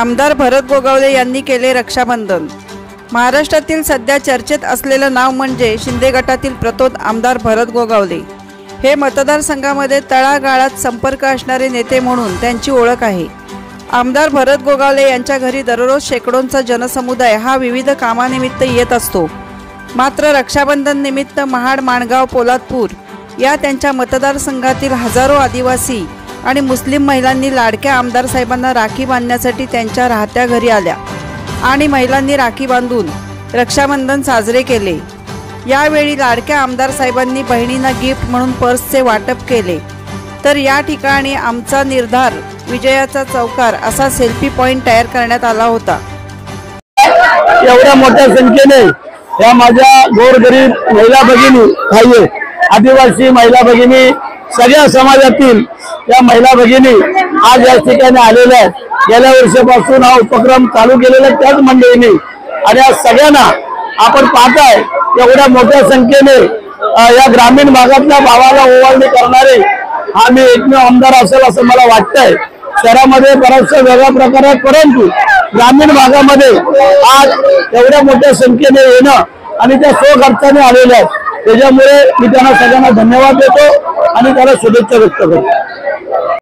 आमदार भरत गोगावले यांनी केले रक्षाबंधन। महाराष्ट्रातील सध्या चर्चेत असलेलं नाव म्हणजे शिंदे गटातील प्रतोद आमदार भरत गोगावले। हे मतदारसंघामध्ये तळागाळात संपर्क असणारे नेते म्हणून त्यांची ओळख आहे। आमदार भरत गोगावले यांच्या घरी दररोज शेकडोंचा जनसमुदाय हा विविध कामानिमित्त येत असतो। मात्र रक्षाबंधन निमित्त महाड, माणगाव, पोलादपूर या त्यांच्या मतदारसंघातील हजारो आदिवासी आणि मुस्लिम महिलांनी लाडक्या आमदार साहेबांना राखी बांधण्यासाठी त्यांच्या राहत्या घरी आल्या आणि महिलांनी राखी बांधून रक्षाबंधन साजरे केले। यावेळी लाडक्या आमदार साहेबांनी बहिणींना गिफ्ट म्हणून पर्सचे वाटप केले। तर या ठिकाणी आमचा निर्धार विजयाचा चौकार असा सेल्फी पॉइंट तयार करण्यात आला होता। एवढ्या मोठ्या संख्येने या माझ्या गोरगरीब महिला भगिनी, ताई, आदिवासी महिला भगिनी, सगळ्या समाजातील या महिला भगिनी आज या ठिकाणी आलेल्या आहेत। गेल्या वर्षापासून हा उपक्रम चालू केलेला त्याच मंडळीने आणि आज सगळ्यांना आपण पाहताय एवढ्या मोठ्या संख्येने या ग्रामीण भागातल्या भावाला ओवाळणी करणारे हा मी एकमेव आमदार असेल असं मला वाटतंय। शहरामध्ये बराचसा वेगळा प्रकार आहे, परंतु ग्रामीण भागामध्ये आज एवढ्या मोठ्या संख्येने येणं आणि त्या स्वखर्चाने आलेल्या आहेत, त्याच्यामुळे मी त्यांना सगळ्यांना धन्यवाद देतो आणि त्याला शुभेच्छा व्यक्त करतो।